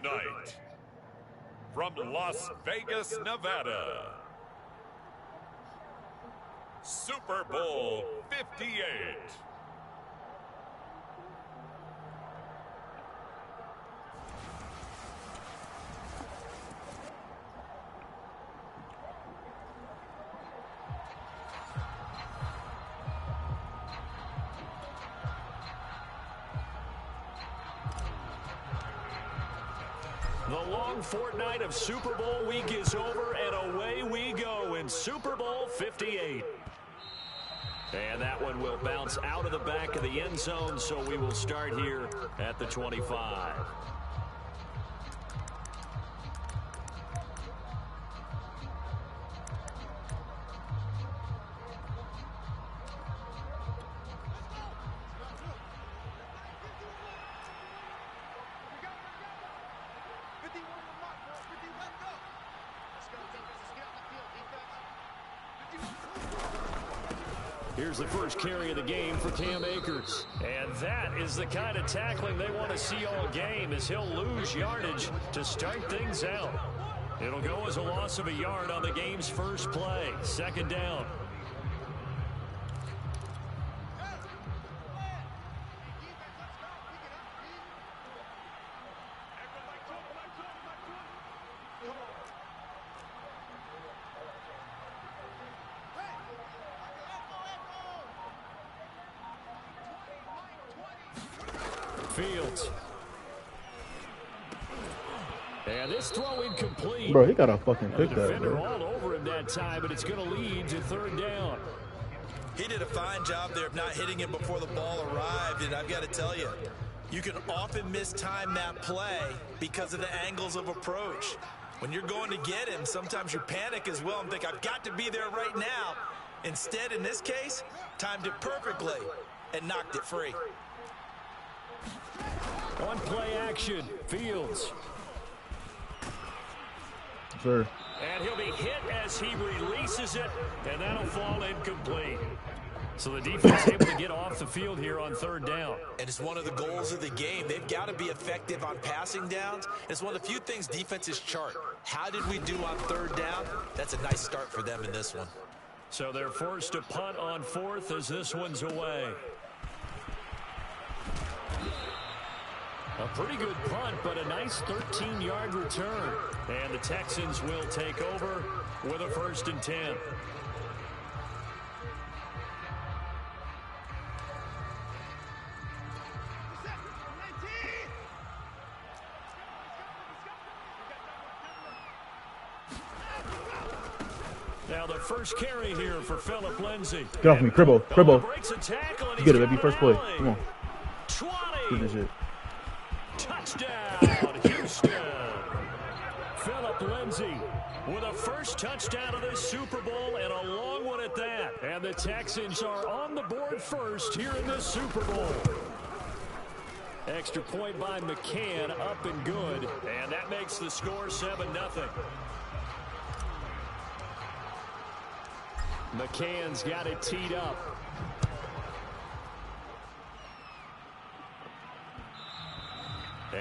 tonight, from Las Vegas, Nevada, Super Bowl 58. The long fortnight of Super Bowl week is over, and away we go in Super Bowl 58. And that one will bounce out of the back of the end zone, so we will start here at the 25. Here's the first carry of the game for Cam Akers. And that is the kind of tackling they want to see all game, as he'll lose yardage to start things out. It'll go as a loss of a yard on the game's first play. Second down. Fields. And this throw incomplete. Bro, he got a fucking pick that, defender bro. all over him that time, but it's going to lead to third down. He did a fine job there of not hitting him before the ball arrived, and I've got to tell you, you can often mistime that play because of the angles of approach. When you're going to get him, sometimes you panic as well and think, I've got to be there right now. Instead, in this case, timed it perfectly and knocked it free. On play action, Fields. Sure. And he'll be hit as he releases it, and that'll fall incomplete. So the defense able to get off the field here on third down. And it's one of the goals of the game. They've got to be effective on passing downs. It's one of the few things defenses chart. How did we do on third down? That's a nice start for them in this one. So they're forced to punt on fourth as this one's away. A pretty good punt, but a nice 13-yard return. And the Texans will take over with a 1st and 10. Now the first carry here for Phillip Lindsay. Get off me, Cribbo. Cribbo. You get it, baby. First play. Come on. 20. Do this shit. Touchdown, Houston. Phillip Lindsay with a first touchdown of this Super Bowl, and a long one at that. And the Texans are on the board first here in this Super Bowl. Extra point by McCann, up and good. And that makes the score 7-0. McCann's got it teed up.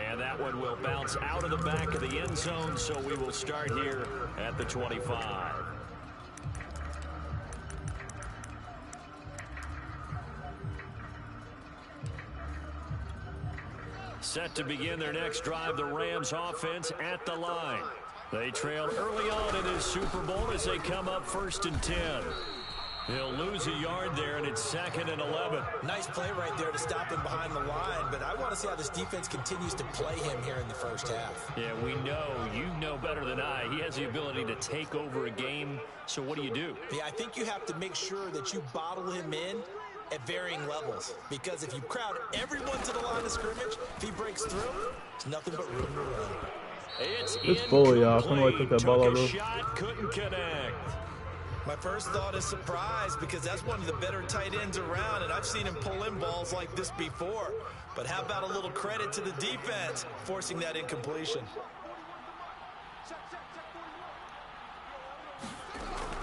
And that one will bounce out of the back of the end zone, so we will start here at the 25. Set to begin their next drive, the Rams offense at the line. They trail early on in this Super Bowl as they come up 1st and 10. He'll lose a yard there, and it's 2nd and 11. Nice play right there to stop him behind the line, but I want to see how this defense continues to play him here in the first half. Yeah, we know. You know better than I. He has the ability to take over a game, so what do? Yeah, I think you have to make sure that you bottle him in at varying levels, because if you crowd everyone to the line of scrimmage, if he breaks through, there's nothing but room to run. It's full, y'all. Somebody took that ball out of. Shot, couldn't connect. My first thought is surprise, because that's one of the better tight ends around, and I've seen him pull in balls like this before. But how about a little credit to the defense forcing that incompletion?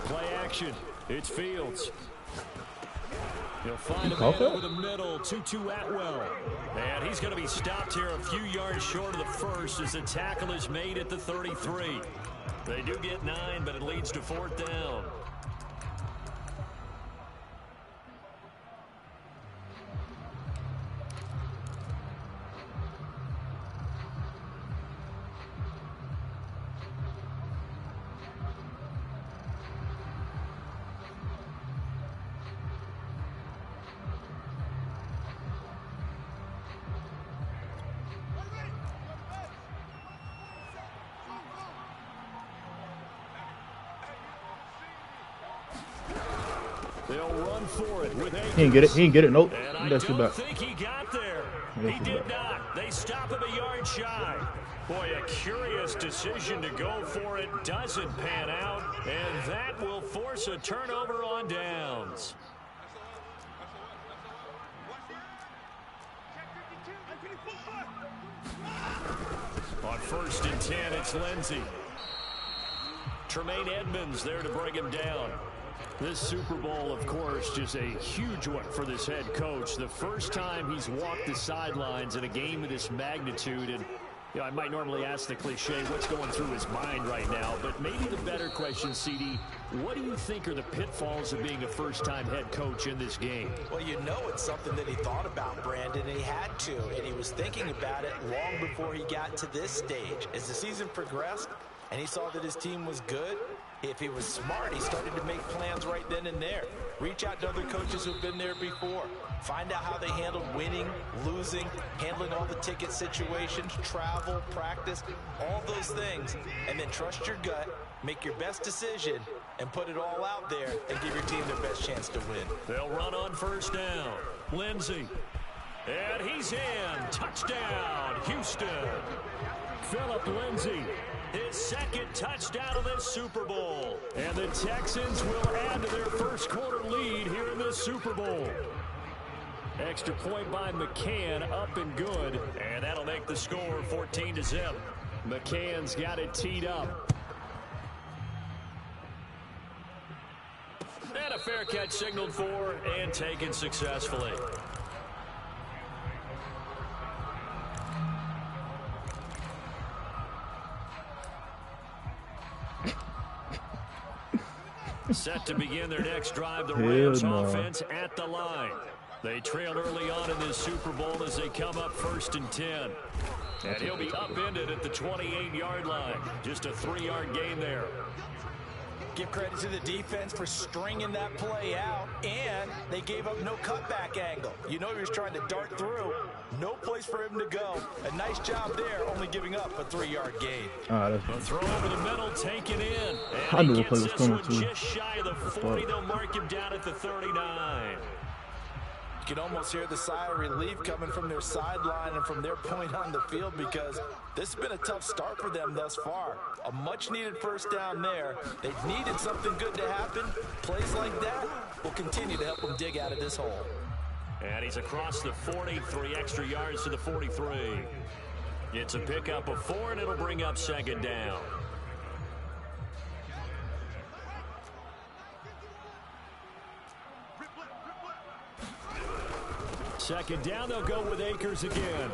Play action. It's Fields. He'll find a man over the middle, 2-2 Atwell. And he's going to be stopped here a few yards short of the first as the tackle is made at the 33. They do get 9, but it leads to 4th down. They'll run for it with Akers. He didn't get it. He didn't get it. Nope. And I That's too bad. don't think he got there. Yes, He did not. They stop him a yard shy. Boy, a curious decision to go for it. Doesn't pan out. And that will force a turnover on downs. On 1st and 10, it's Lindsey. Tremaine Edmonds there to bring him down. This Super Bowl, of course, just a huge one for this head coach. The first time he's walked the sidelines in a game of this magnitude. And you know, I might normally ask the cliche, what's going through his mind right now? But maybe the better question, CD, what do you think are the pitfalls of being a first-time head coach in this game? Well, you know it's something that he thought about, Brandon, and he had to. And he was thinking about it long before he got to this stage. As the season progressed and he saw that his team was good, if he was smart, he started to make plans right then and there. Reach out to other coaches who've been there before. Find out how they handled winning, losing, handling all the ticket situations, travel, practice, all those things. And then trust your gut, make your best decision, and put it all out there and give your team their best chance to win. They'll run on 1st down. Lindsey. And he's in. Touchdown, Houston. Phillip Lindsey. His 2nd touchdown of this Super Bowl. And the Texans will add to their first quarter lead here in this Super Bowl. Extra point by McCann, up and good. And that'll make the score 14-0. McCann's got it teed up. And a fair catch signaled for and taken successfully. Set to begin their next drive, the Rams offense at the line. They trailed early on in this Super Bowl as they come up 1st and 10. And he'll be upended at the 28-yard line. Just a 3-yard gain there. Give credit to the defense for stringing that play out, and they gave up no cutback angle. You know he was trying to dart through. No place for him to go. A nice job there, only giving up a 3-yard gain. A throw over the middle, taken in. And I knew the play was coming too. Just shy of the 40, they'll mark him down at the 39. You can almost hear the sigh of relief coming from their sideline and from their point on the field, because this has been a tough start for them thus far. A much-needed 1st down there. They've needed something good to happen. Plays like that will continue to help them dig out of this hole. And he's across the 43 extra yards to the 43. It's a pickup of 4, and it'll bring up 2nd down. Second down, they'll go with Akers again.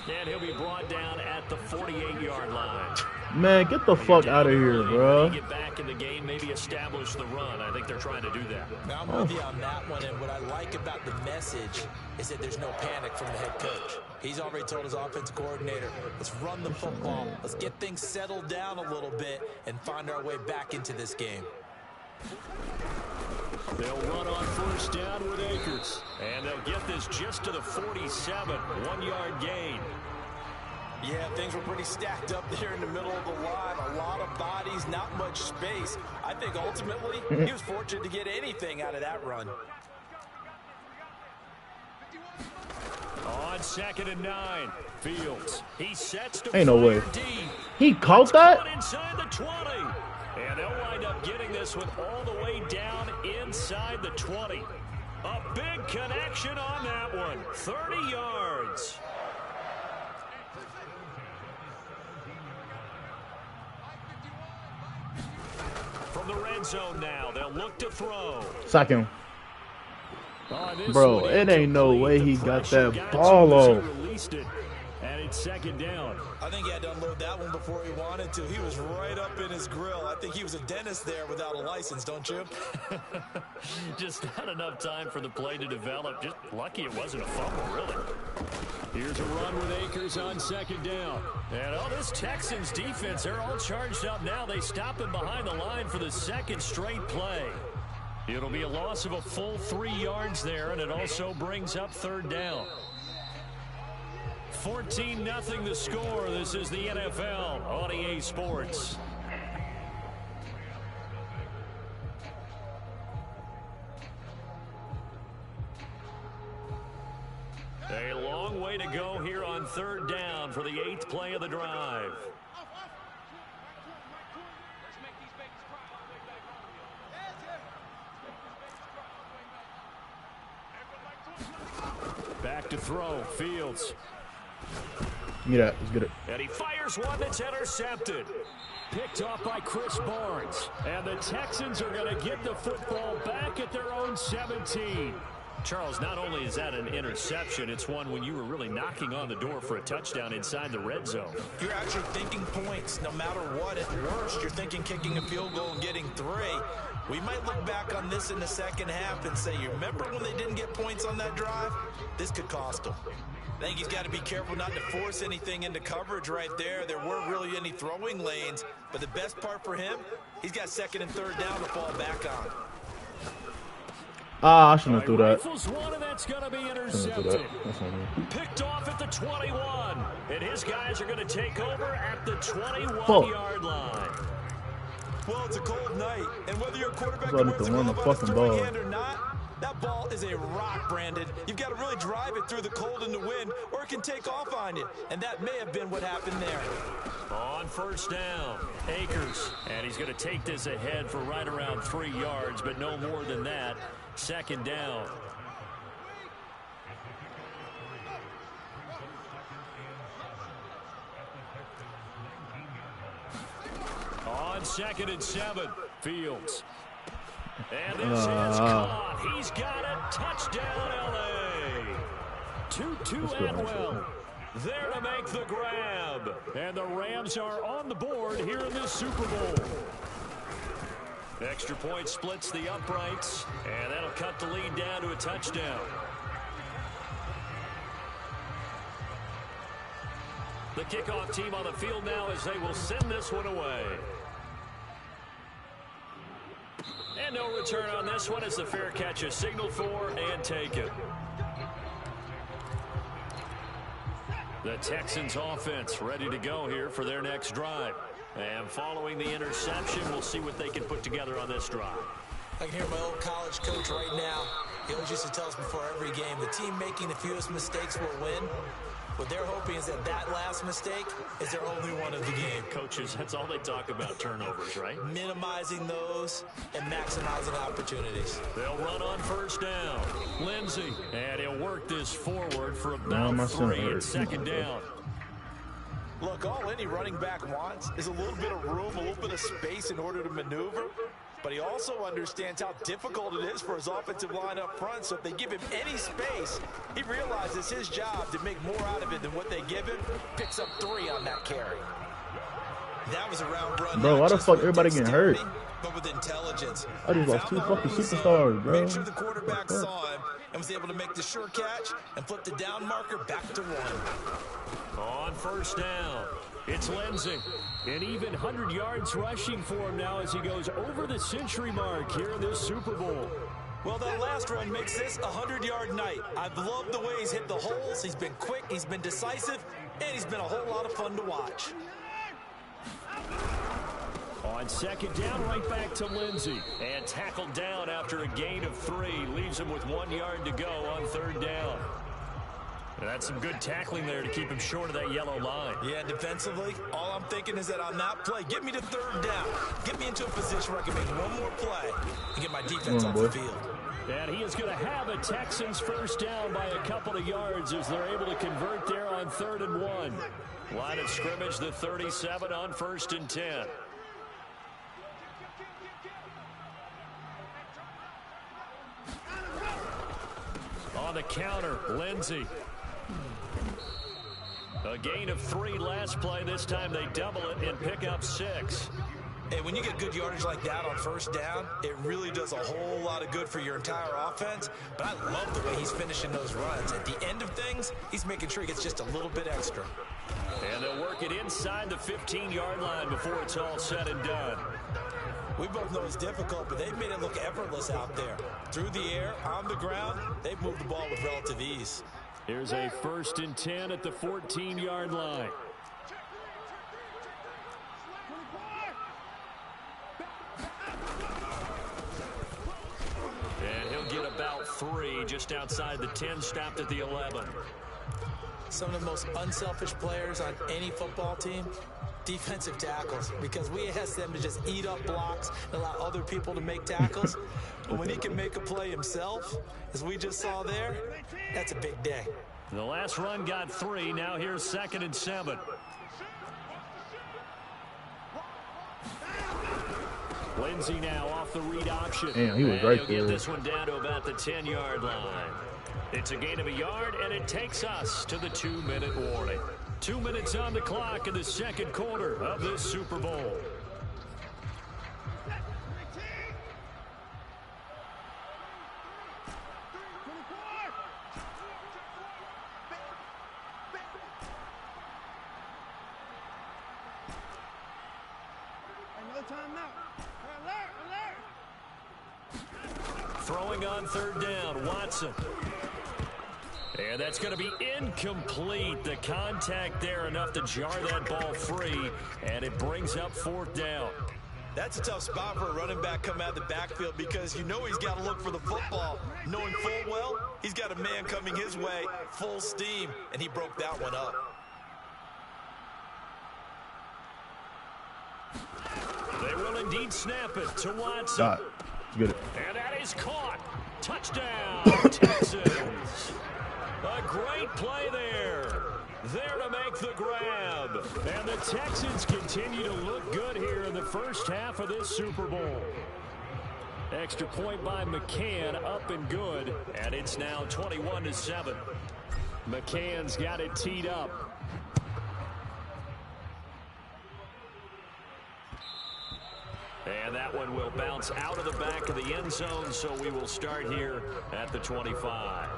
And he'll be brought down at the 48-yard line. Man, get the fuck out of here, bro. Get back in the game, maybe establish the run. I think they're trying to do that. Now, I'm with you on that one, and what I like about the message is that there's no panic from the head coach. He's already told his offensive coordinator, let's run the football, let's get things settled down a little bit and find our way back into this game. They'll run on 1st down with Akers. And they'll get this just to the 47, 1-yard gain. Yeah, things were pretty stacked up there in the middle of the line. A lot of bodies, not much space. I think ultimately he was fortunate to get anything out of that run. On 2nd and 9, Fields. He sets to Ain't no way. deep. He caught that? Inside the 20. And they'll wind up getting this one all the way down inside the 20. A big connection on that one. 30 yards. From the red zone now, they'll look to throw. Sack him. Bro, it ain't no way he got that ball off. And it's second down. I think he had to unload that one before he wanted to. He was right up in his grill. I think he was a dentist there without a license, don't you? Just not enough time for the play to develop. Just lucky it wasn't a fumble, really. Here's a run with Akers on second down. And this Texans defense, they're all charged up now. They stop him behind the line for the second straight play. It'll be a loss of a full 3 yards there, and it also brings up third down. 14-0 the score. This is the NFL on EA Sports. A long way to go here on third down for the 8th play of the drive. Back to throw, Fields. Give me that. Let's get it. And he fires one that's intercepted. Picked off by Chris Barnes. And the Texans are going to get the football back at their own 17. Charles, not only is that an interception, it's one when you were really knocking on the door for a touchdown inside the red zone. You're actually thinking points. No matter what, at worst, you're thinking kicking a field goal and getting 3. We might look back on this in the second half and say, you remember when they didn't get points on that drive? This could cost them. I think he's got to be careful not to force anything into coverage right there. There weren't really any throwing lanes, but the best part for him, he's got second and third down to fall back on. I shouldn't have threw that. One, and that's going to be intercepted. Picked off at the 21, and his guys are going to take over at the 21-yard line. Well, it's a cold night, and whether your quarterback Run wins the the glove on his fucking throwing ball. hand or not, that ball is a rock, Brandon. You've got to really drive it through the cold and the wind, or it can take off on you, and that may have been what happened there. On first down, Akers, and he's going to take this ahead for right around 3 yards, but no more than that. Second down. On 2nd and 7, Fields. And this is caught. He's got it. Touchdown, L.A. Tutu Atwell there to make the grab. And the Rams are on the board here in this Super Bowl. Extra point splits the uprights, and that'll cut the lead down to a touchdown. The kickoff team on the field now as they will send this one away. And no return on this one as the fair catch is signaled for and taken. The Texans offense ready to go here for their next drive. And following the interception, we'll see what they can put together on this drive. I can hear my old college coach right now. He always used to tell us before every game, the team making the fewest mistakes will win. What they're hoping is that that last mistake is their only one of the game. Coaches, that's all they talk about, turnovers, right? Minimizing those and maximizing opportunities. They'll run on first down. Lindsey, and he'll work this forward for about 3 and second down. Look, all any running back wants is a little bit of room, a little bit of space in order to maneuver. But he also understands how difficult it is for his offensive line up front. So if they give him any space, he realizes his job to make more out of it than what they give him. Picks up 3 on that carry. That was a round run. Bro, why the fuck everybody getting hurt? But with intelligence. I just lost 2 fucking superstars, bro. Made sure the quarterback saw him and was able to make the sure catch and flip the down marker back to 1. On first down, it's Lindsey. An even 100 yards rushing for him now as he goes over the century mark here in this Super Bowl. Well, that last run makes this a 100-yard night. I've loved the way he's hit the holes. He's been quick, he's been decisive, and he's been a whole lot of fun to watch. On second down, right back to Lindsey. And tackled down after a gain of 3. Leaves him with 1 yard to go on third down. That's some good tackling there to keep him short of that yellow line. Yeah, defensively, all I'm thinking is that on that play, get me to third down. Get me into a position where I can make one more play and get my defense off the field. And he is going to have a Texans first down by a couple of yards as they're able to convert there on 3rd and 1. Line of scrimmage, the 37 on 1st and 10. On the counter, Lindsey. A gain of 3 last play. This time they double it and pick up 6. Hey, when you get good yardage like that on first down, it really does a whole lot of good for your entire offense. But I love the way he's finishing those runs. At the end of things, he's making sure he gets just a little bit extra. And they'll work it inside the 15-yard line before it's all said and done. We both know it's difficult, but they've made it look effortless out there. Through the air, on the ground, they've moved the ball with relative ease. Here's a 1st and 10 at the 14-yard line. And he'll get about 3 just outside the 10, stopped at the 11. Some of the most unselfish players on any football team, defensive tackles, because we ask them to just eat up blocks and allow other people to make tackles. But when he can make a play himself, as we just saw there, that's a big day. The last run got 3. Now here's 2nd and 7. Lindsey now off the read option. Damn, he was right there. Get this one down to about the 10-yard line. It's a gain of a yard, and it takes us to the 2-minute warning. 2 minutes on the clock in the 2nd quarter of this Super Bowl. Throwing on 3rd down, Watson. And that's going to be incomplete. The contact there enough to jar that ball free, and it brings up 4th down. That's a tough spot for a running back coming out of the backfield because you know he's got to look for the football, knowing full well he's got a man coming his way, full steam, and he broke that one up. They will indeed snap it to Watson. Got it. Get it. And that is caught. Touchdown, Texans. A great play there. There to make the grab. And the Texans continue to look good here in the first half of this Super Bowl. Extra point by McCann, up and good. And it's now 21-7. McCann's got it teed up. And that one will bounce out of the back of the end zone, so we will start here at the 25.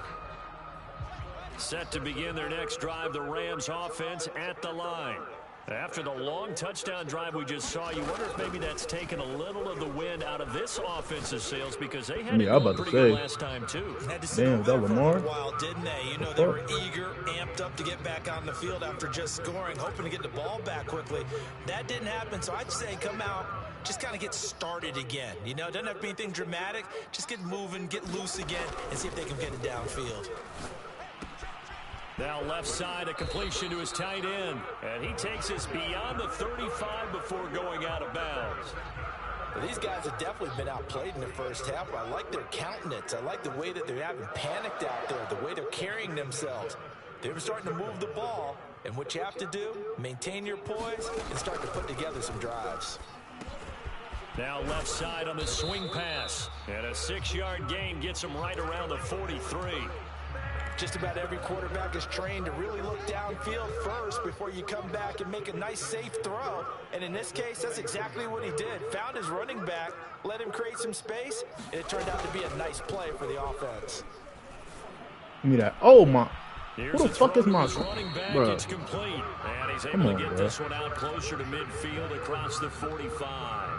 Set to begin their next drive, the Rams offense at the line. After the long touchdown drive we just saw, you wonder if maybe that's taken a little of the wind out of this offensive sails because they had it pretty good last time too. Damn, that Lamar? For a while, didn't they? You know, they were eager, amped up to get back on the field after just scoring, hoping to get the ball back quickly. That didn't happen, so I'd say come out, just kind of get started again. You know, it doesn't have to be anything dramatic. Just get moving, get loose again, and see if they can get it downfield. Now left side, a completion to his tight end. And he takes us beyond the 35 before going out of bounds. Well, these guys have definitely been outplayed in the first half, but I like their countenance. I like the way that they haven't panicked out there, the way they're carrying themselves. They're starting to move the ball, and what you have to do, maintain your poise and start to put together some drives. Now left side on the swing pass. And a 6-yard gain gets him right around the 43. Just about every quarterback is trained to really look downfield first before you come back and make a nice, safe throw. And in this case, that's exactly what he did. Found his running back, let him create some space, and it turned out to be a nice play for the offense. Give me that. Oh, my. Here's Who the fuck is my running back? Bro. It's complete. And he's able to get this one out closer to midfield across the 45.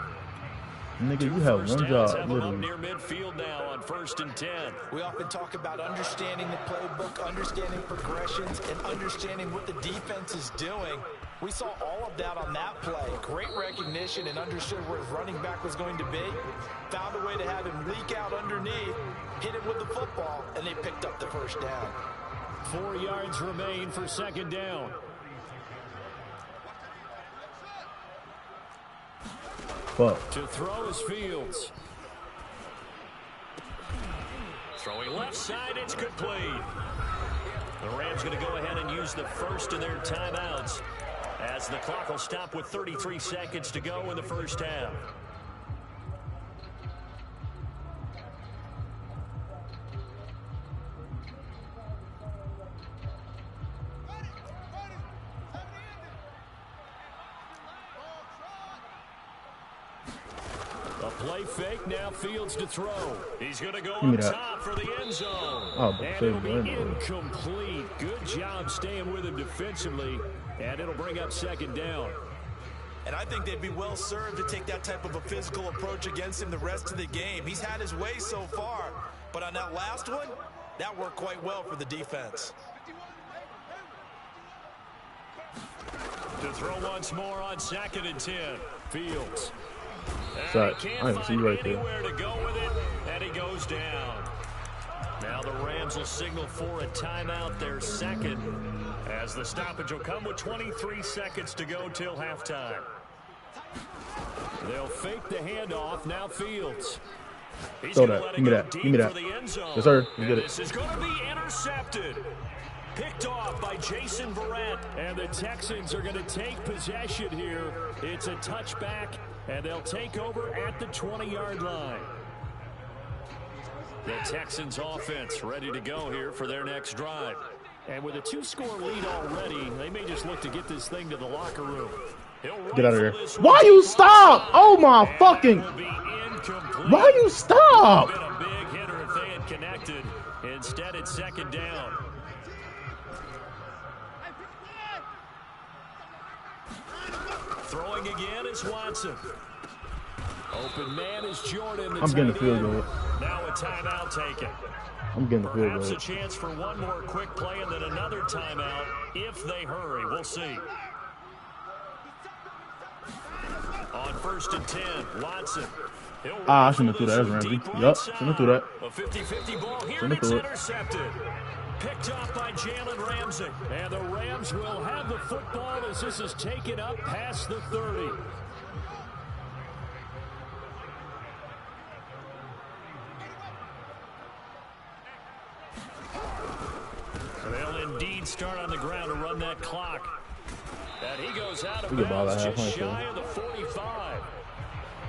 Nigga, you have one job, Up literally. near midfield now on 1st and 10. We often talk about understanding the playbook, understanding progressions, and understanding what the defense is doing. We saw all of that on that play. Great recognition and understood where his running back was going to be. Found a way to have him leak out underneath, hit him with the football, and they picked up the first down. 4 yards remain for 2nd down. Fuck. To throw is Fields. Throwing left side, it's complete. The Rams going to go ahead and use the first of their timeouts as the clock will stop with 33 seconds to go in the first half. A play fake, now Fields to throw. He's going to go up top for the end zone. Oh, and it'll be incomplete. Good job staying with him defensively, and it'll bring up second down. And I think they'd be well served to take that type of a physical approach against him the rest of the game. He's had his way so far, but on that last one, that worked quite well for the defense. To throw once more on 2nd and 10. Fields. Sorry, I didn't see you right there. Anywhere to go with it, and he goes down. Now the Rams will signal for a timeout, their second, as the stoppage will come with 23 seconds to go till halftime. They'll fake the handoff. Now Fields. He's Throw that. Give me that. Give me that. Yes, sir. You did it. This is going to be intercepted. Picked off by Jason Verrett. And the Texans are going to take possession here. It's a touchback, and they'll take over at the 20-yard line. The Texans offense ready to go here for their next drive. And with a 2-score lead already, they may just look to get this thing to the locker room. Get out of here. Why you stop? Oh my fucking. Why you stop? Been a big hitter if they had connected. Instead, it's second down. Throwing again is Watson. Open man is Jordan. I'm getting the field goal. Now a timeout taken. I'm getting the field goal. Perhaps a chance for one more quick play and then another timeout if they hurry. We'll see. On 1st and 10, Watson. I shouldn't have threw that as Ramsey. Yup, shouldn't have threw that. A 50-50 ball here, it's intercepted. Picked off by Jalen Ramsey. And the Rams will have the football as this is taken up past the 30. They'll indeed start on the ground to run that clock. And he goes out of bounds just shy of the 45.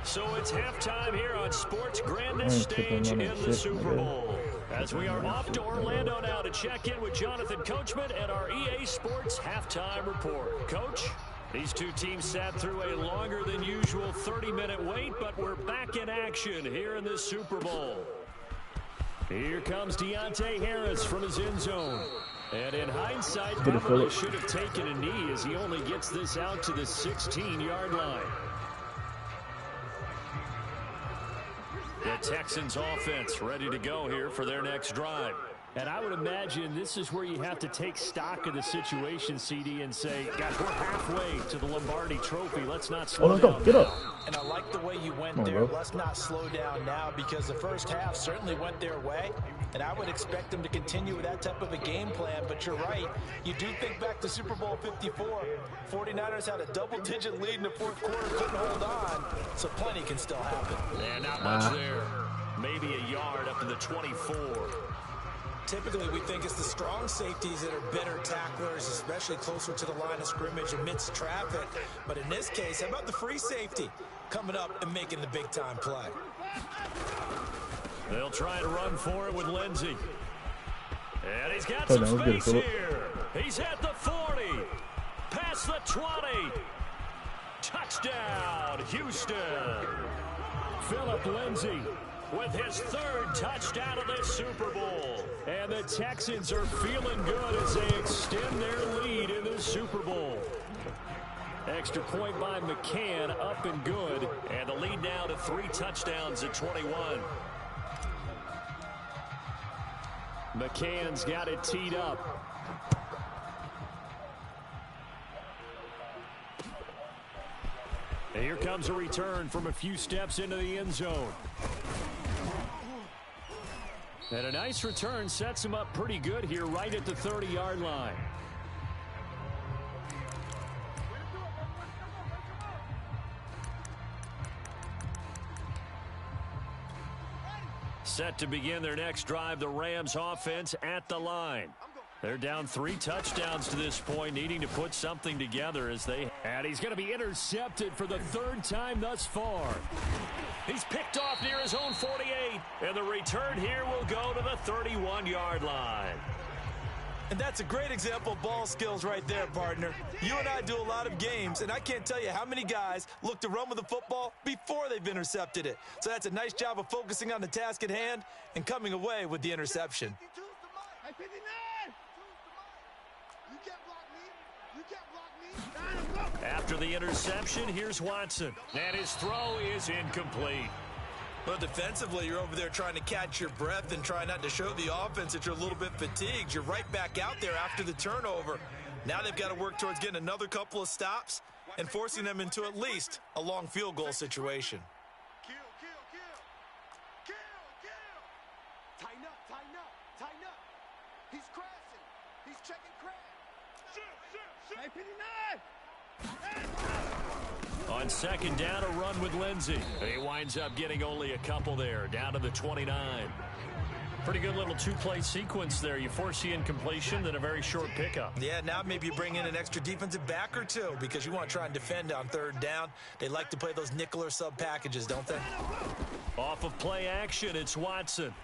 So it's halftime here on Sports' grandest stage in the Super Bowl. As we are off to Orlando now to check in with Jonathan Coachman and our EA Sports halftime report. Coach, these two teams sat through a longer than usual 30-minute wait, but we're back in action here in the Super Bowl. Here comes Deontay Harris from his end zone. And in hindsight, probably should have taken a knee as he only gets this out to the 16-yard line. The Texans offense ready to go here for their next drive. And I would imagine this is where you have to take stock of the situation, CD, and say, guys, we're halfway to the Lombardi Trophy. Let's not slow down. Get up. And I like the way you went there. Let's not slow down now, because the first half certainly went their way. And I would expect them to continue with that type of a game plan. But you're right. You do think back to Super Bowl 54. 49ers had a double-digit lead in the fourth quarter, couldn't hold on. So plenty can still happen. And not much there. Maybe a yard up to the 24. Typically, we think it's the strong safeties that are better tacklers, especially closer to the line of scrimmage amidst traffic. But in this case, how about the free safety coming up and making the big-time play? They'll try and run for it with Lindsey. And he's got some space here. He's at the 40. Past the 20. Touchdown, Houston. Phillip Lindsey with his third touchdown of the Super Bowl. And the Texans are feeling good as they extend their lead in the Super Bowl. Extra point by McCann, up and good. And the lead now to 3 touchdowns at 21. McCann's got it teed up. And here comes a return from a few steps into the end zone. And a nice return sets him up pretty good here right at the 30-yard line. Set to begin their next drive, the Rams offense at the line. They're down 3 touchdowns to this point, needing to put something together as they... And he's going to be intercepted for the 3rd time thus far. He's picked off near his own 48, and the return here will go to the 31-yard line. And that's a great example of ball skills right there, partner. You and I do a lot of games, and I can't tell you how many guys look to run with the football before they've intercepted it. So that's a nice job of focusing on the task at hand and coming away with the interception. After the interception, here's Watson. And his throw is incomplete. Well, defensively, you're over there trying to catch your breath and try not to show the offense that you're a little bit fatigued. You're right back out there after the turnover. Now they've got to work towards getting another couple of stops and forcing them into at least a long field goal situation. Tighten up. He's crashing. He's checking crash. On second down, a run with Lindsey. He winds up getting only a couple there, down to the 29. Pretty good little two-play sequence there. You force the incompletion, then a very short pickup. Yeah, now maybe you bring in an extra defensive back or two because you want to try and defend on third down. They like to play those nickel or sub packages, don't they? Off of play action, it's Watson.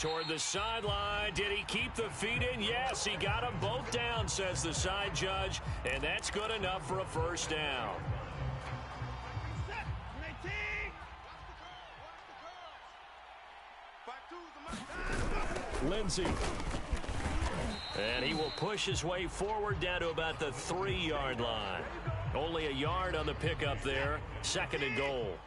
Toward the sideline. Did he keep the feet in? Yes, he got them both down, says the side judge, and that's good enough for a first down. Lindsey. And he will push his way forward down to about the 3-yard line. Only a yard on the pickup there. Second and goal.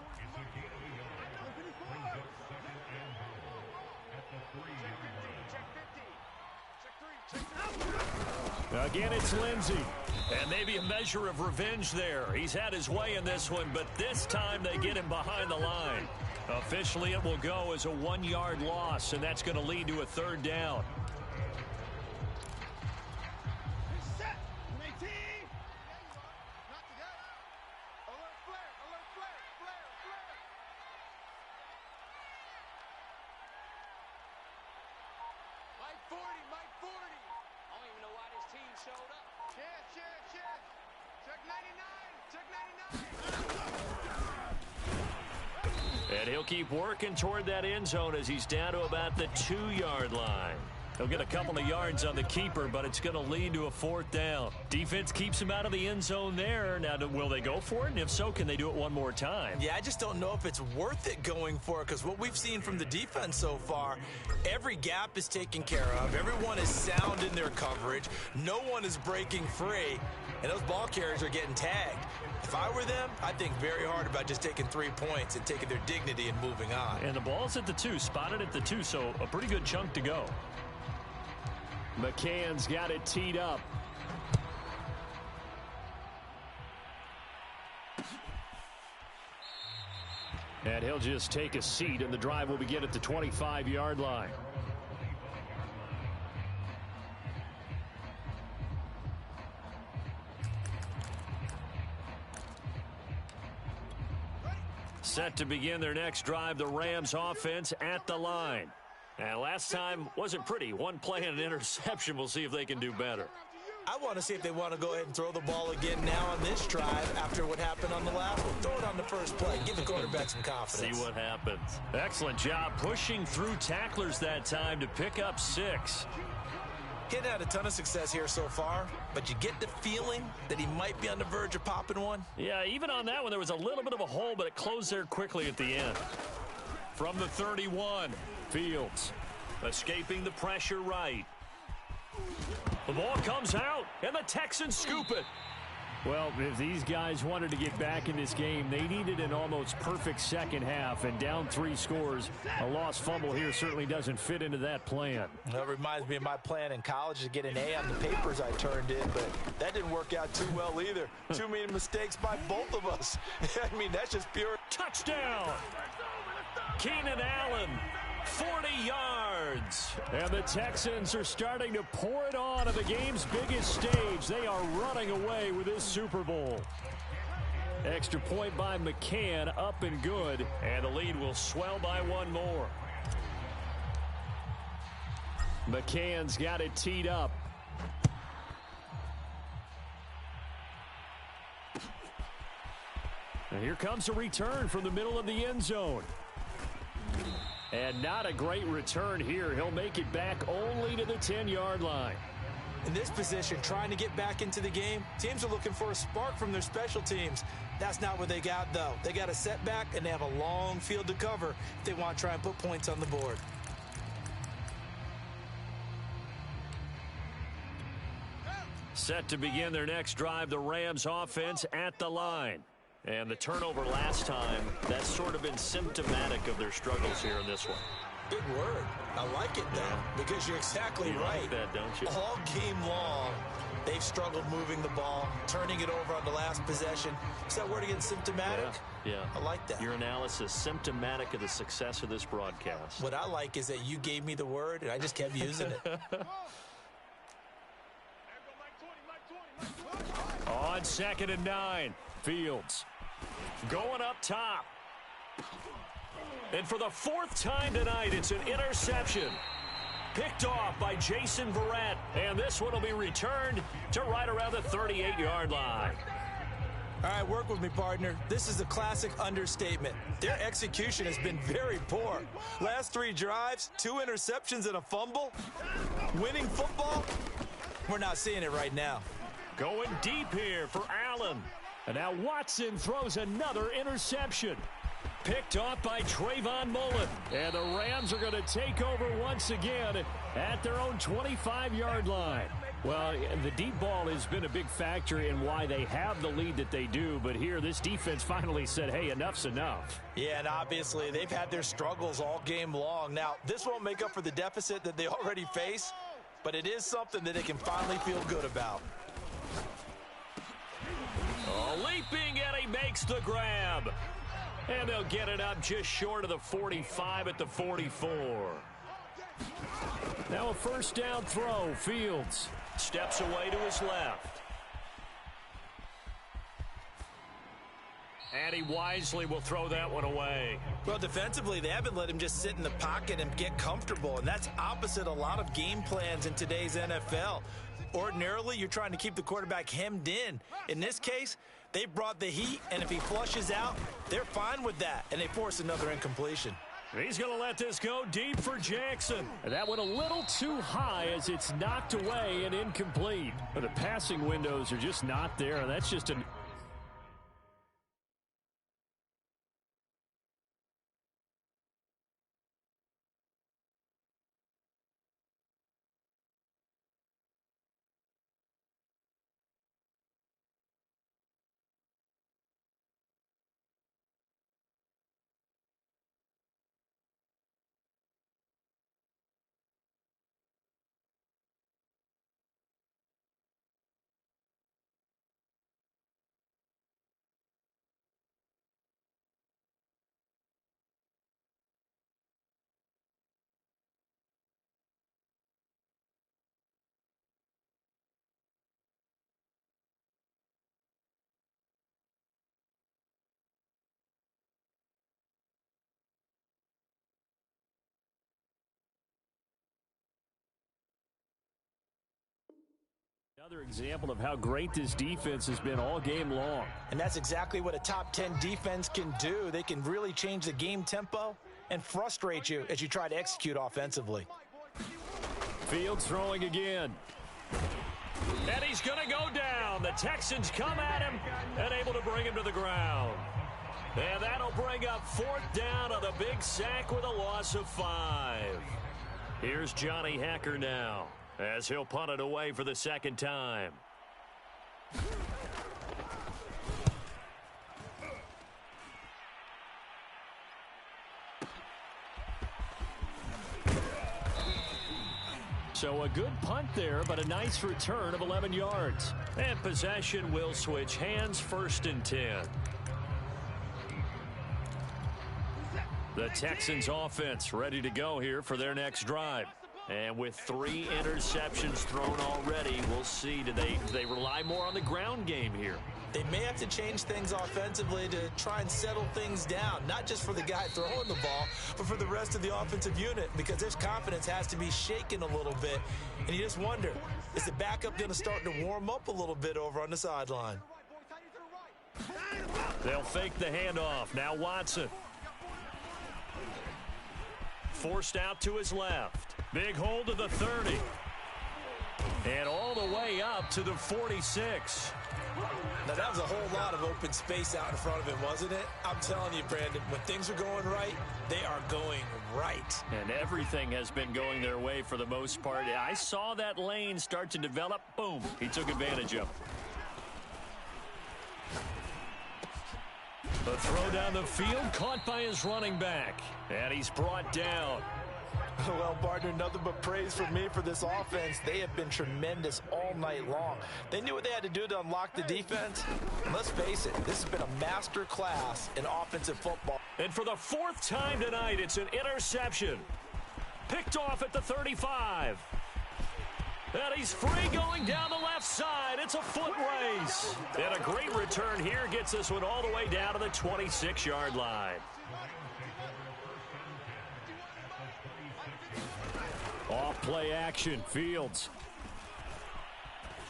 Again, it's Lindsey. And maybe a measure of revenge there. He's had his way in this one, but this time they get him behind the line. Officially, it will go as a 1-yard loss, and that's going to lead to a third down. And he'll keep working toward that end zone as he's down to about the 2-yard line. He'll get a couple of yards on the keeper, but it's going to lead to a fourth down. Defense keeps him out of the end zone there. Now, will they go for it? And if so, can they do it one more time? Yeah, I just don't know if it's worth it going for it because what we've seen from the defense so far, every gap is taken care of. Everyone is sound in their coverage. No one is breaking free, and those ball carriers are getting tagged. If I were them, I'd think very hard about just taking 3 points and taking their dignity and moving on. And the ball's at the 2, spotted at the 2, so a pretty good chunk to go. McCann's got it teed up. And he'll just take a seat, and the drive will begin at the 25-yard line. Set to begin their next drive, the Rams offense at the line. And last time wasn't pretty. One play and an interception. We'll see if they can do better. I want to see if they want to go ahead and throw the ball again now on this drive after what happened on the last one. Throw it on the first play. Give the quarterback some confidence. See what happens. Excellent job pushing through tacklers that time to pick up 6. He hadn't had a ton of success here so far, but you get the feeling that he might be on the verge of popping one. Yeah, even on that one, there was a little bit of a hole, but it closed there quickly at the end. From the 31, Fields escaping the pressure right. The ball comes out, and the Texans scoop it. Well, if these guys wanted to get back in this game, they needed an almost perfect second half, and down 3 scores. A lost fumble here certainly doesn't fit into that plan. Well, it reminds me of my plan in college to get an A on the papers I turned in, but that didn't work out too well either. Too many mistakes by both of us. I mean, that's just pure touchdown. Keenan Allen, 40 yards. And the Texans are starting to pour it on the game's biggest stage. They are running away with this Super Bowl. Extra point by McCann, up and good. And the lead will swell by 1 more. McCann's got it teed up. And here comes a return from the middle of the end zone. And not a great return here. He'll make it back only to the 10-yard line. In this position, trying to get back into the game, teams are looking for a spark from their special teams. That's not what they got, though. They got a setback, and they have a long field to cover if they want to try and put points on the board. Set to begin their next drive, the Rams offense at the line. And the turnover last time, that's sort of been symptomatic of their struggles here in this one. Big word. I like it, though, because you're exactly right. Like that, don't you? All game long, they've struggled moving the ball, turning it over on the last possession. Is that word again, symptomatic? Yeah. I like that. Your analysis, symptomatic of the success of this broadcast. What I like is that you gave me the word, and I just kept using it. On 2nd and 9, Fields going up top. And for the 4th time tonight, it's an interception. Picked off by Jason Verrett. And this one will be returned to right around the 38-yard line. All right, work with me, partner. This is a classic understatement. Their execution has been very poor. Last 3 drives, 2 interceptions and a fumble. Winning football? We're not seeing it right now. Going deep here for Allen. And now Watson throws another interception. Picked off by Trayvon Mullen. And the Rams are going to take over once again at their own 25-yard line. Well, the deep ball has been a big factor in why they have the lead that they do. But here, this defense finally said, hey, enough's enough. Yeah, and obviously they've had their struggles all game long. Now, this won't make up for the deficit that they already face, but it is something that they can finally feel good about. Leaping, and he makes the grab. And they'll get it up just short of the 45 at the 44. Now a first down throw. Fields steps away to his left. And he wisely will throw that one away. Well, defensively, they haven't let him just sit in the pocket and get comfortable, and that's opposite a lot of game plans in today's NFL. Ordinarily, you're trying to keep the quarterback hemmed in. In this case, they brought the heat, and if he flushes out, they're fine with that, and they force another incompletion. He's going to let this go deep for Jackson. And that went a little too high as it's knocked away and incomplete. But the passing windows are just not there, and that's just an... Another example of how great this defense has been all game long. And that's exactly what a top 10 defense can do. They can really change the game tempo and frustrate you as you try to execute offensively. Fields throwing again. And he's going to go down. The Texans come at him and able to bring him to the ground. And that'll bring up 4th down on a big sack with a loss of 5. Here's Johnny Hacker now, as he'll punt it away for the 2nd time. So a good punt there, but a nice return of 11 yards. And possession will switch hands, 1st and 10. The Texans offense ready to go here for their next drive. And with 3 interceptions thrown already, we'll see. Do they rely more on the ground game here? They may have to change things offensively to try and settle things down, not just for the guy throwing the ball, but for the rest of the offensive unit, because their confidence has to be shaken a little bit. And you just wonder, is the backup going to start to warm up a little bit over on the sideline? They'll fake the handoff. Now Watson. forced out to his left. Big hold to the 30. And all the way up to the 46. Now, that was a whole lot of open space out in front of him, wasn't it? I'm telling you, Brandon, when things are going right, they are going right. And everything has been going their way for the most part. I saw that lane start to develop. Boom. He took advantage of it. The throw down the field, caught by his running back. And he's brought down. Well, partner, nothing but praise for me for this offense. They have been tremendous all night long. They knew what they had to do to unlock the defense. And let's face it, this has been a master class in offensive football. And for the 4th time tonight, it's an interception. Picked off at the 35. And he's free going down the left side. It's a foot race. And a great return here gets this one all the way down to the 26-yard line. Off play action, Fields.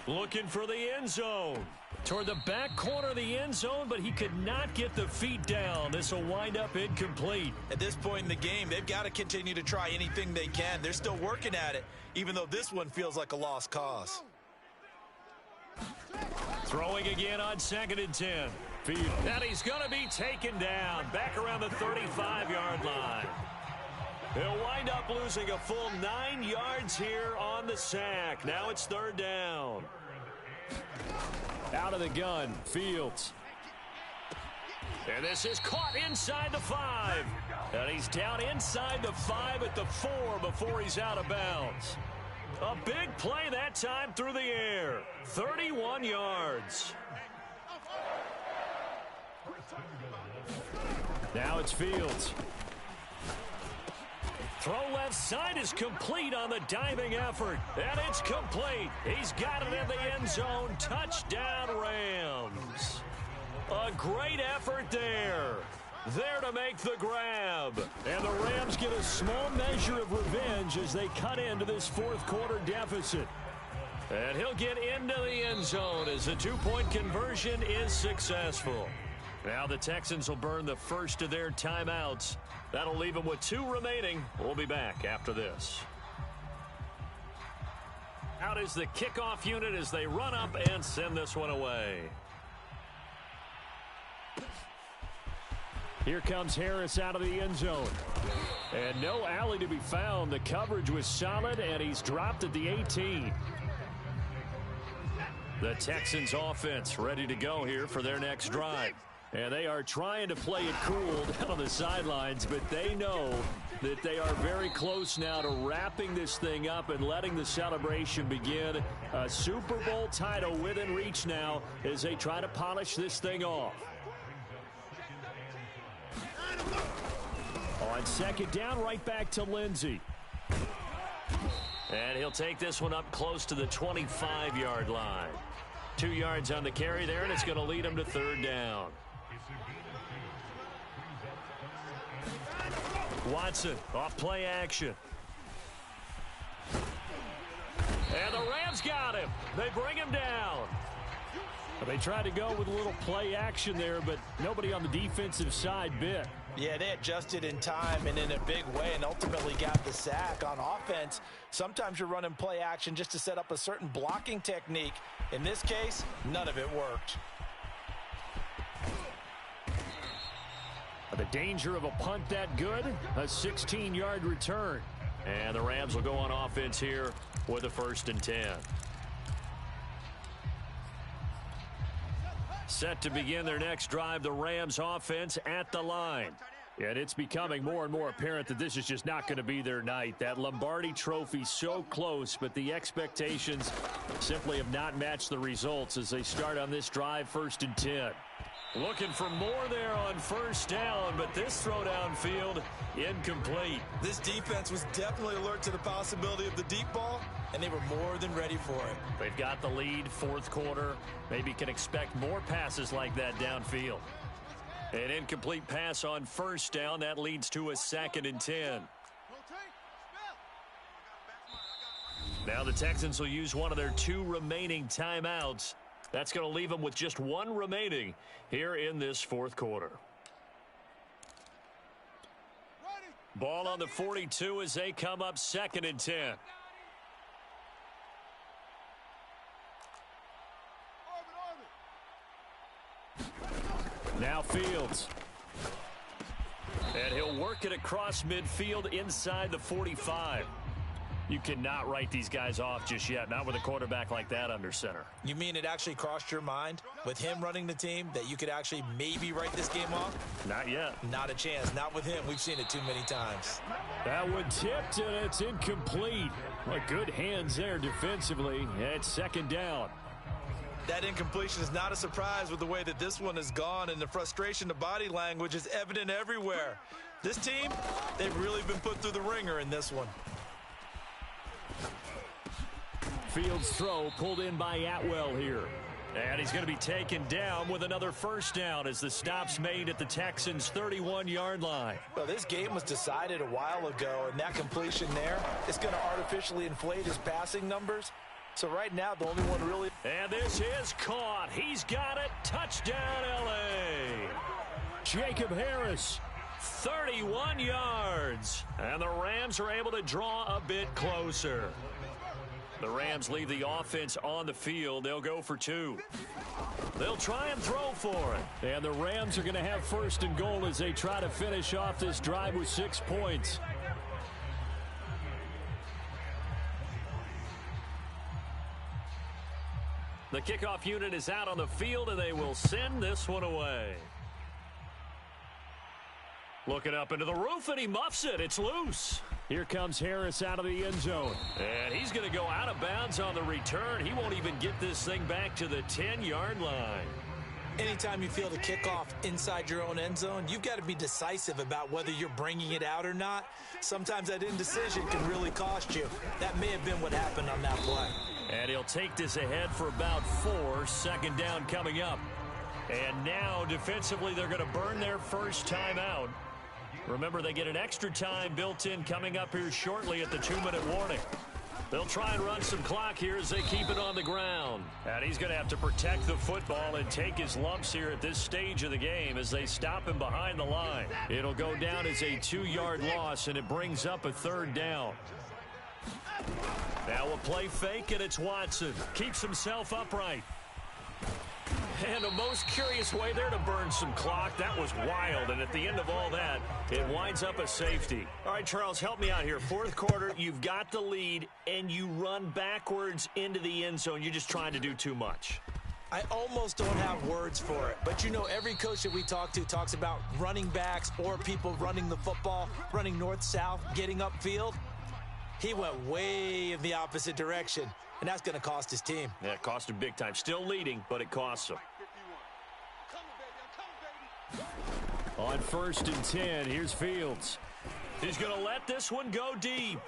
Looking for the end zone. Toward the back corner of the end zone, but he could not get the feet down. This will wind up incomplete. At this point in the game, they've got to continue to try anything they can. They're still working at it, even though this one feels like a lost cause. Throwing again on 2nd and 10. Fields. And he's going to be taken down. Back around the 35-yard line. He'll wind up losing a full 9 yards here on the sack. Now it's 3rd down. Out of the gun, Fields. And this is caught inside the 5. And he's down inside the 5 at the 4 before he's out of bounds. A big play that time through the air. 31 yards. Now it's Fields. Throw left side is complete on the diving effort. And it's complete. He's got it in the end zone. Touchdown, Rams. A great effort there. There to make the grab. And the Rams get a small measure of revenge as they cut into this 4th quarter deficit. And he'll get into the end zone as the 2-point conversion is successful. Now the Texans will burn the first of their timeouts. That'll leave them with 2 remaining. We'll be back after this. Out is the kickoff unit as they run up and send this one away. Here comes Harris out of the end zone. And no alley to be found. The coverage was solid, and he's dropped at the 18. The Texans offense ready to go here for their next drive. And they are trying to play it cool down on the sidelines, but they know that they are very close now to wrapping this thing up and letting the celebration begin. A Super Bowl title within reach now as they try to polish this thing off. On 2nd down, right back to Lindsey. And he'll take this one up close to the 25-yard line. 2 yards on the carry there, and it's going to lead him to 3rd down. Watson, off play action. And the Rams got him. They bring him down. They tried to go with a little play action there, but nobody on the defensive side bit. Yeah, they adjusted in time and in a big way and ultimately got the sack. On offense, sometimes you're running play action just to set up a certain blocking technique. In this case, none of it worked. The danger of a punt that good, a 16-yard return. And the Rams will go on offense here with a 1st and 10. Set to begin their next drive, the Rams offense at the line. And it's becoming more and more apparent that this is just not going to be their night. That Lombardi trophy so close, but the expectations simply have not matched the results as they start on this drive, 1st and 10. Looking for more there on 1st down, but this throw downfield incomplete. This defense was definitely alert to the possibility of the deep ball, and they were more than ready for it. They've got the lead, 4th quarter. Maybe can expect more passes like that downfield. An incomplete pass on 1st down. That leads to a 2nd and 10. Now the Texans will use one of their 2 remaining timeouts. That's going to leave them with just 1 remaining here in this 4th quarter. Ball on the 42 as they come up 2nd and 10. Now Fields. And he'll work it across midfield inside the 45. You cannot write these guys off just yet, not with a quarterback like that under center. You mean it actually crossed your mind with him running the team that you could actually maybe write this game off? Not yet. Not a chance. Not with him. We've seen it too many times. That one tipped, and it's incomplete. Well, good hands there defensively. It's 2nd down. That incompletion is not a surprise with the way that this one has gone, and the frustration, the body language is evident everywhere. This team, they've really been put through the ringer in this one. Fields' throw pulled in by Atwell here. And he's going to be taken down with another 1st down as the stop's made at the Texans' 31-yard line. Well, this game was decided a while ago, and that completion there is going to artificially inflate his passing numbers. So right now, the only one really... And this is caught. He's got it. Touchdown, L.A. Jacob Harris, 31 yards. And the Rams are able to draw a bit closer. The Rams leave the offense on the field. They'll go for 2. They'll try and throw for it. And the Rams are going to have 1st and goal as they try to finish off this drive with 6 points. The kickoff unit is out on the field, and they will send this one away. Looking up into the roof, and he muffs it. It's loose. Here comes Harris out of the end zone. And he's going to go out of bounds on the return. He won't even get this thing back to the 10-yard line. Anytime you feel the kickoff inside your own end zone, you've got to be decisive about whether you're bringing it out or not. Sometimes that indecision can really cost you. That may have been what happened on that play. And he'll take this ahead for about 4. 2nd down coming up. And now, defensively, they're going to burn their 1st time out. Remember, they get an extra time built in coming up here shortly at the 2-minute warning. They'll try and run some clock here as they keep it on the ground. And he's going to have to protect the football and take his lumps here at this stage of the game as they stop him behind the line. It'll go down as a 2-yard loss, and it brings up a 3rd down. Now we'll play fake, and it's Watson. Keeps himself upright. And a most curious way there to burn some clock. That was wild, and at the end of all that, it winds up a safety. All right, Charles, help me out here. 4th quarter, you've got the lead, and you run backwards into the end zone. You're just trying to do too much. I almost don't have words for it, but you know every coach that we talk to talks about running backs or people running the football, running north-south, getting upfield. He went way in the opposite direction, and that's going to cost his team. Yeah, it cost him big time. Still leading, but it costs him. On 1st and 10, here's Fields. He's going to let this one go deep.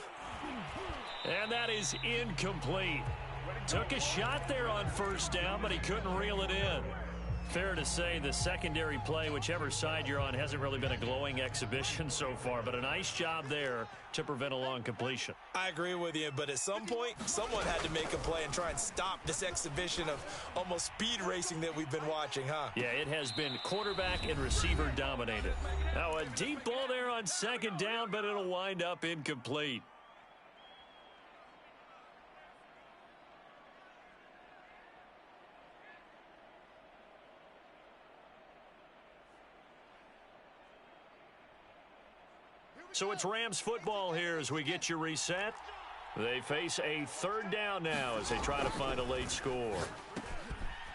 And that is incomplete. Took a shot there on 1st down, but he couldn't reel it in. Fair to say the secondary play, whichever side you're on, hasn't really been a glowing exhibition so far, but a nice job there to prevent a long completion. I agree with you, but at some point, someone had to make a play and try and stop this exhibition of almost speed racing that we've been watching, huh? Yeah, it has been quarterback and receiver dominated. Now a deep ball there on 2nd down, but it'll wind up incomplete. So it's Rams football here as we get you reset. They face a 3rd down now as they try to find a late score.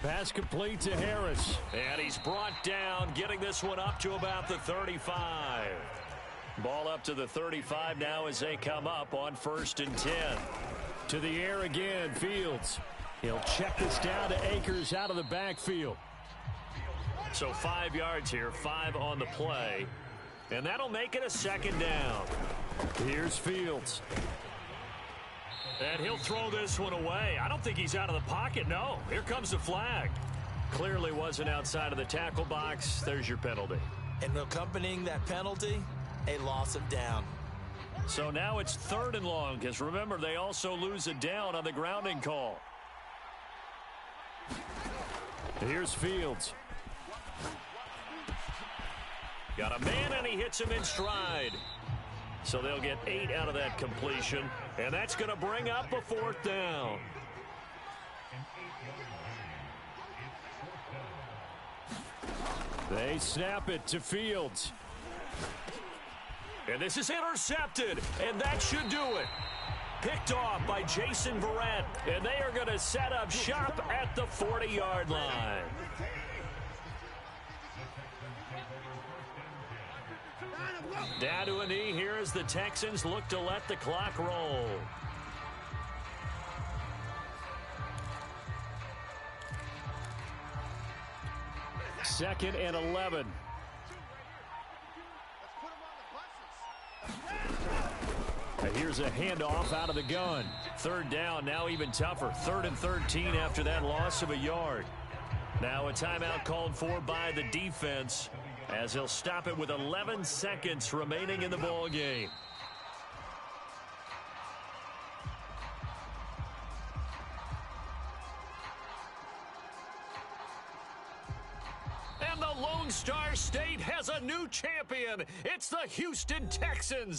Pass complete to Harris. And he's brought down, getting this one up to about the 35. Ball up to the 35 now as they come up on 1st and 10. To the air again, Fields. He'll check this down to Akers out of the backfield. So 5 yards here, 5 on the play. And that'll make it a 2nd down. Here's Fields. And he'll throw this one away. I don't think he's out of the pocket, no. Here comes the flag. Clearly wasn't outside of the tackle box. There's your penalty. And accompanying that penalty, a loss of down. So now it's 3rd and long, because remember, they also lose a down on the grounding call. Here's Fields. Got a man, and he hits him in stride. So they'll get 8 out of that completion, and that's going to bring up a 4th down. They snap it to Fields. And this is intercepted, and that should do it. Picked off by Jason Verrett, and they are going to set up shop at the 40-yard line. Down to a knee here as the Texans look to let the clock roll. Second and 11. Here's a handoff out of the gun. 3rd down, now even tougher. 3rd and 13 after that loss of a yard. Now a timeout called for by the defense as he'll stop it with 11 seconds remaining in the ball game. And the Lone Star State has a new champion. It's the Houston Texans.